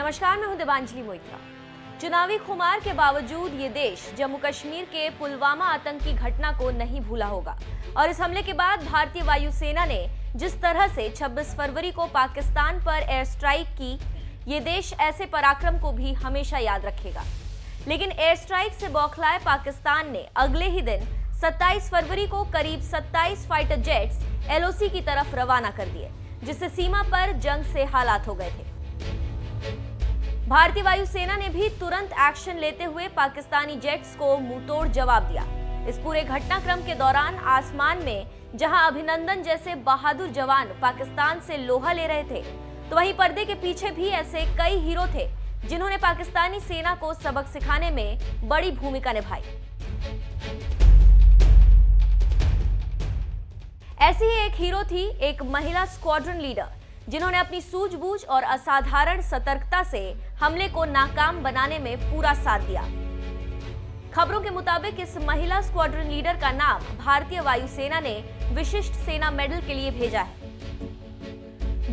नमस्कार, मैं हूं दिबांजलि मोइत्रा। चुनावी खुमार के बावजूद ये देश जम्मू कश्मीर के पुलवामा आतंकी घटना को नहीं भूला होगा और इस हमले के बाद भारतीय वायुसेना ने जिस तरह से 26 फरवरी को पाकिस्तान पर एयर स्ट्राइक की, ये देश ऐसे पराक्रम को भी हमेशा याद रखेगा। लेकिन एयर स्ट्राइक से बौखलाए पाकिस्तान ने अगले ही दिन 27 फरवरी को करीब 27 फाइटर जेट्स LOC की तरफ रवाना कर दिए, जिससे सीमा पर जंग से हालात हो गए थे। भारतीय वायुसेना ने भी तुरंत एक्शन लेते हुए पाकिस्तानी जेट्स को मुंहतोड़ जवाब दिया। इस पूरे घटनाक्रम के दौरान आसमान में जहां अभिनंदन जैसे बहादुर जवान पाकिस्तान से लोहा ले रहे थे, तो वहीं पर्दे के पीछे भी ऐसे कई हीरो थे जिन्होंने पाकिस्तानी सेना को सबक सिखाने में बड़ी भूमिका निभाई। ऐसी ही एक हीरो थी एक महिला स्क्वाड्रन लीडर, जिन्होंने अपनी सूझबूझ और असाधारण सतर्कता से हमले को नाकाम बनाने में पूरा साथ दिया। खबरों के मुताबिक इस महिला स्क्वाड्रन लीडर का नाम भारतीय वायुसेना ने विशिष्ट सेना मेडल के लिए भेजा है।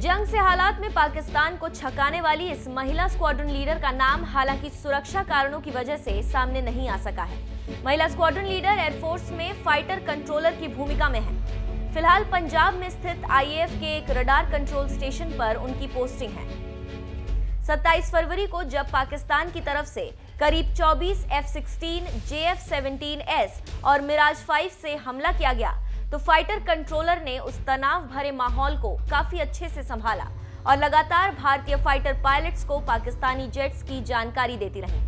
जंग से हालात में पाकिस्तान को छकाने वाली इस महिला स्क्वाड्रन लीडर का नाम हालांकि सुरक्षा कारणों की वजह से सामने नहीं आ सका है। महिला स्क्वाड्रन लीडर एयरफोर्स में फाइटर कंट्रोलर की भूमिका में है। फिलहाल पंजाब में स्थित IAF के एक रडार कंट्रोल स्टेशन पर उनकी पोस्टिंग है। 27 फरवरी को जब पाकिस्तान की तरफ से करीब 24 F-16, JF-17S और मिराज 5 से हमला किया गया, तो फाइटर कंट्रोलर ने उस तनाव भरे माहौल को काफी अच्छे से संभाला और लगातार भारतीय फाइटर पायलट्स को पाकिस्तानी जेट्स की जानकारी देती रही।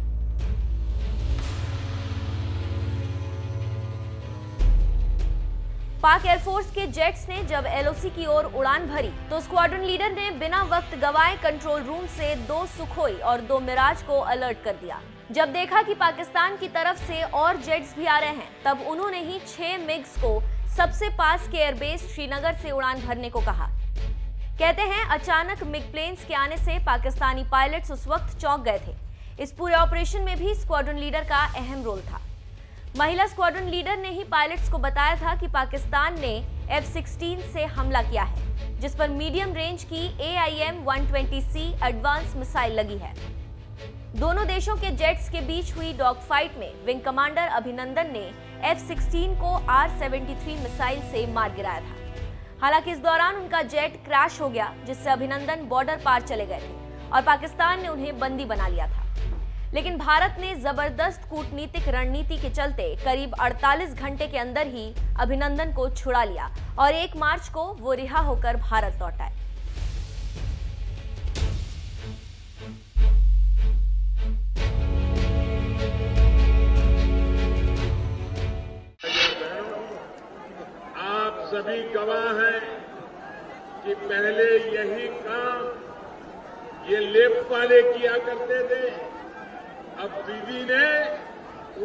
पाक एयरफोर्स के जेट्स ने जब LOC की ओर उड़ान भरी, तो स्क्वाड्रन लीडर ने बिना वक्त गवाए कंट्रोल रूम से 2 सुखोई और 2 मिराज को अलर्ट कर दिया। जब देखा कि पाकिस्तान की तरफ से और जेट्स भी आ रहे हैं, तब उन्होंने ही 6 मिग्स को सबसे पास के एयरबेस श्रीनगर से उड़ान भरने को कहा। कहते हैं अचानक मिग प्लेन्स के आने से पाकिस्तानी पायलट्स उस वक्त चौंक गए थे। इस पूरे ऑपरेशन में भी स्क्वाड्रन लीडर का अहम रोल था। महिला स्क्वाड्रन लीडर ने ही पायलट्स को बताया था कि पाकिस्तान ने F-16 से हमला किया है, जिस पर मीडियम रेंज की AIM-120C एडवांस मिसाइल लगी है। दोनों देशों के जेट्स के बीच हुई डॉग फाइट में विंग कमांडर अभिनंदन ने F-16 को R-73 मिसाइल से मार गिराया था। हालांकि इस दौरान उनका जेट क्रैश हो गया, जिससे अभिनंदन बॉर्डर पार चले गए थे और पाकिस्तान ने उन्हें बंदी बना लिया था। लेकिन भारत ने जबरदस्त कूटनीतिक रणनीति के चलते करीब 48 घंटे के अंदर ही अभिनंदन को छुड़ा लिया और 1 मार्च को वो रिहा होकर भारत लौट आए। आप सभी गवाह हैं कि पहले यही काम ये लेफ्ट वाले किया करते थे। अब दीदी ने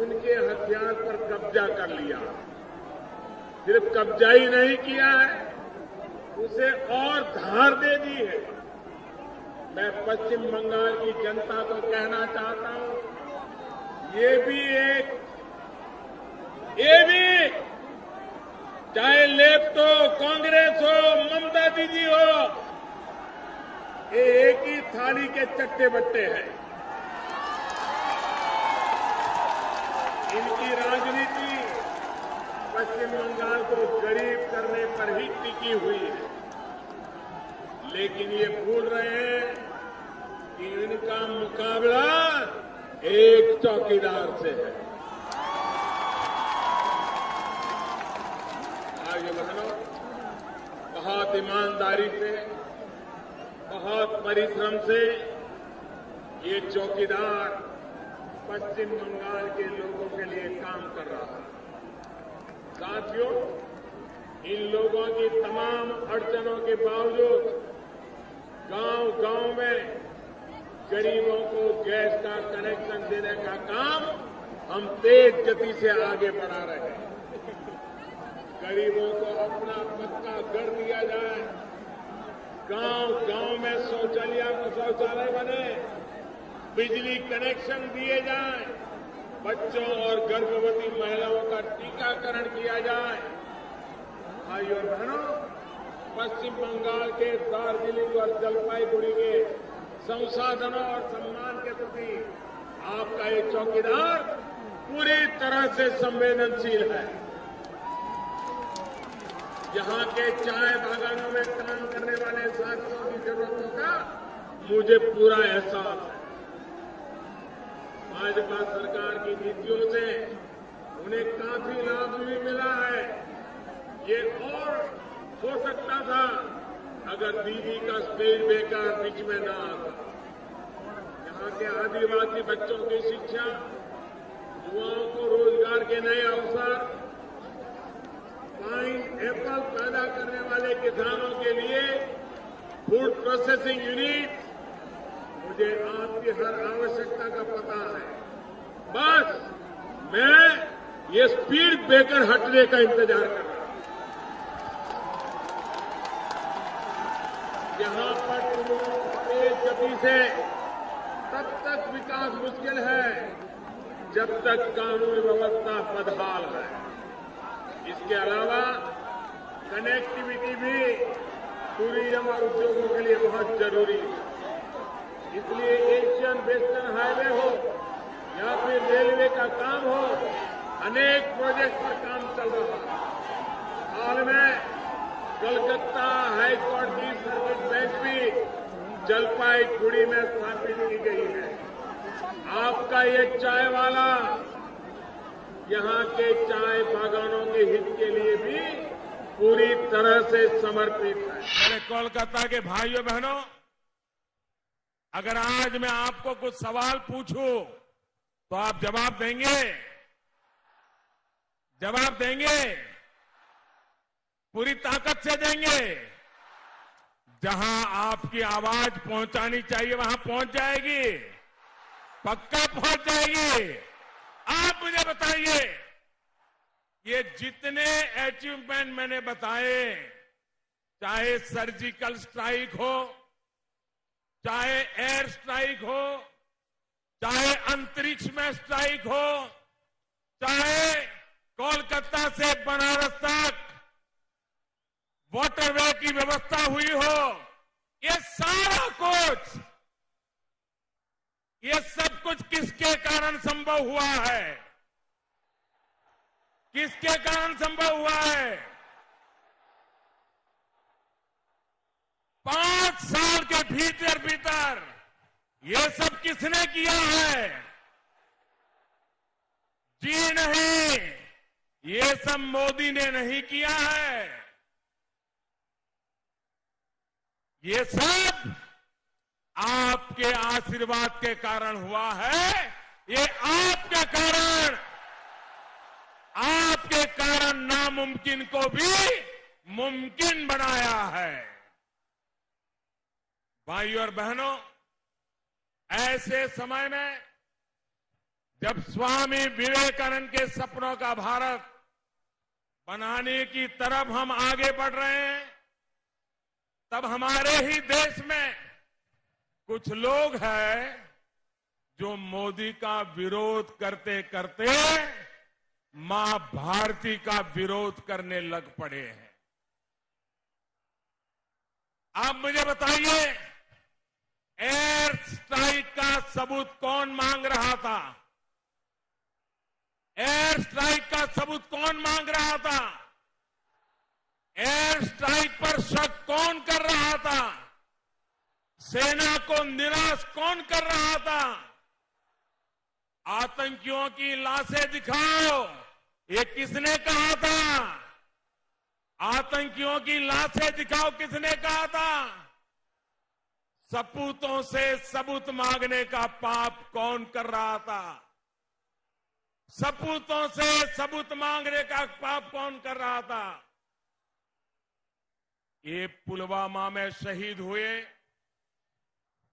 उनके हथियार पर कब्जा कर लिया। सिर्फ कब्जा ही नहीं किया है, उसे और धार दे दी है। मैं पश्चिम बंगाल की जनता को कहना चाहता हूं, ये भी चाहे लेफ्ट हो, कांग्रेस हो, ममता दीदी हो, ये एक ही थाली के चट्टे बट्टे हैं। इनकी राजनीति पश्चिम बंगाल को गरीब करने पर ही टिकी हुई है, लेकिन ये भूल रहे हैं कि इनका मुकाबला एक चौकीदार से है। आगे बहनों, बहुत ईमानदारी से, बहुत परिश्रम से ये चौकीदार पश्चिम बंगाल के लोगों के लिए काम कर रहा है। साथियों, इन लोगों की तमाम अड़चनों के बावजूद गांव-गांव में गरीबों को गैस का कनेक्शन देने का काम हम तेज गति से आगे बढ़ा रहे हैं। गरीबों को अपना पक्का घर दिया जाए, गांव-गांव में शौचालय बने, बिजली कनेक्शन दिए जाएं, बच्चों और गर्भवती महिलाओं का टीकाकरण किया जाए। भाइयों और बहनों, पश्चिम बंगाल के दार्जिलिंग और जलपाईगुड़ी के संसाधनों और सम्मान के प्रति आपका ये चौकीदार पूरी तरह से संवेदनशील है। यहाँ के चाय बागानों में काम करने वाले साथियों की जरूरतों का मुझे पूरा एहसास है। भाजपा सरकार की नीतियों से उन्हें काफी लाभ भी मिला है। ये और हो सकता था अगर दीदी का स्पीड ब्रेकर बीच में न आता। यहाँ के आदिवासी बच्चों की शिक्षा, युवाओं को रोजगार के नए अवसर, पाइन एप्पल पैदा करने वाले किसानों के लिए फूड प्रोसेसिंग यूनिट, मुझे आपकी हर आवश्यकता का पता है। बस मैं ये स्पीड ब्रेकर हटने का इंतजार कर रहा हूं। यहां पर तेज गति से तब तक विकास मुश्किल है जब तक कानून व्यवस्था बदहाल है। इसके अलावा कनेक्टिविटी भी टूरिज्म और उद्योगों के लिए बहुत जरूरी है। इसलिए एशियन वेस्टर्न हाईवे हो या फिर रेलवे का काम हो, अनेक प्रोजेक्ट पर काम चल रहा है। हाल में कलकत्ता हाई कोर्ट की सर्किट बेंच भी जलपाईगुड़ी में स्थापित की गई है। आपका ये चाय वाला यहाँ के चाय बागानों के हित के लिए भी पूरी तरह से समर्पित है। मेरे कोलकाता के भाइयों बहनों, अगर आज मैं आपको कुछ सवाल पूछूं तो आप जवाब देंगे? जवाब देंगे? पूरी ताकत से देंगे? जहां आपकी आवाज पहुंचानी चाहिए वहां पहुंच जाएगी, पक्का पहुंच जाएगी। आप मुझे बताइए, ये जितने अचीवमेंट मैंने बताए, चाहे सर्जिकल स्ट्राइक हो, चाहे एयर स्ट्राइक हो, चाहे अंतरिक्ष में स्ट्राइक हो, चाहे कोलकाता से बनारस तक वाटरवे की व्यवस्था हुई हो, ये सारा कुछ, ये सब कुछ किसके कारण संभव हुआ है? किसके कारण संभव हुआ है? 5 साल के भीतर भीतर ये सब किसने किया है? जी नहीं, ये सब मोदी ने नहीं किया है। ये सब आपके आशीर्वाद के कारण हुआ है। ये आपके कारण नामुमकिन को भी मुमकिन बनाया है। भाइयों और बहनों, ऐसे समय में जब स्वामी विवेकानंद के सपनों का भारत बनाने की तरफ हम आगे बढ़ रहे हैं, तब हमारे ही देश में कुछ लोग हैं जो मोदी का विरोध करते करते मां भारती का विरोध करने लग पड़े हैं। आप मुझे बताइए, एयर स्ट्राइक का सबूत कौन मांग रहा था? एयर स्ट्राइक का सबूत कौन मांग रहा था? एयर स्ट्राइक पर शक कौन कर रहा था? सेना को निराश कौन कर रहा था? आतंकियों की लाशें दिखाओ, ये किसने कहा था? आतंकियों की लाशें दिखाओ किसने कहा था? सपूतों से सबूत मांगने का पाप कौन कर रहा था? सपूतों से सबूत मांगने का पाप कौन कर रहा था? ये पुलवामा में शहीद हुए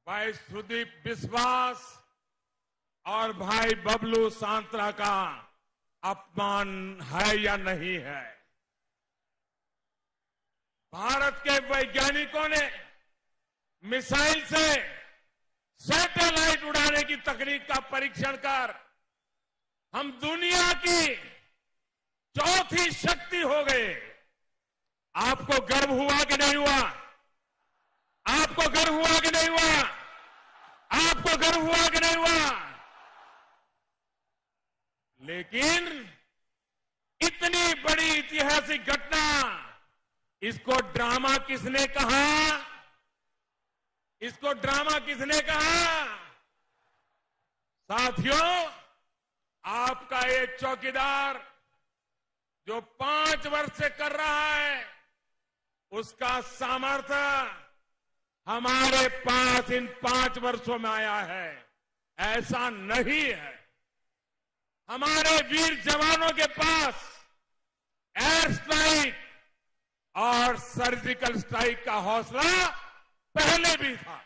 भाई सुदीप बिस्वास और भाई बबलू सांत्रा का अपमान है या नहीं है? भारत के वैज्ञानिकों ने मिसाइल से सैटेलाइट उड़ाने की तकनीक का परीक्षण कर हम दुनिया की चौथी शक्ति हो गए। आपको गर्व हुआ कि नहीं हुआ? आपको गर्व हुआ कि नहीं हुआ? आपको गर्व हुआ कि नहीं हुआ? लेकिन इतनी बड़ी ऐतिहासिक घटना, इसको ड्रामा किसने कहा? इसको ड्रामा किसने कहा? साथियों, आपका ये चौकीदार जो 5 वर्ष से कर रहा है, उसका सामर्थ्य हमारे पास इन 5 वर्षों में आया है, ऐसा नहीं है। हमारे वीर जवानों के पास एयर स्ट्राइक और सर्जिकल स्ट्राइक का हौसला पहले भी था।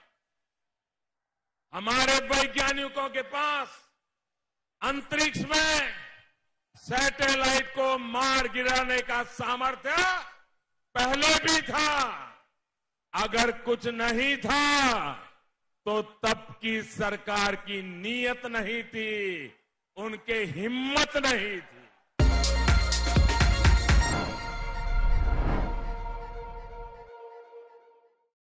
हमारे वैज्ञानिकों के पास अंतरिक्ष में सैटेलाइट को मार गिराने का सामर्थ्य पहले भी था। अगर कुछ नहीं था तो तब की सरकार की नीयत नहीं थी, उनके हिम्मत नहीं थी।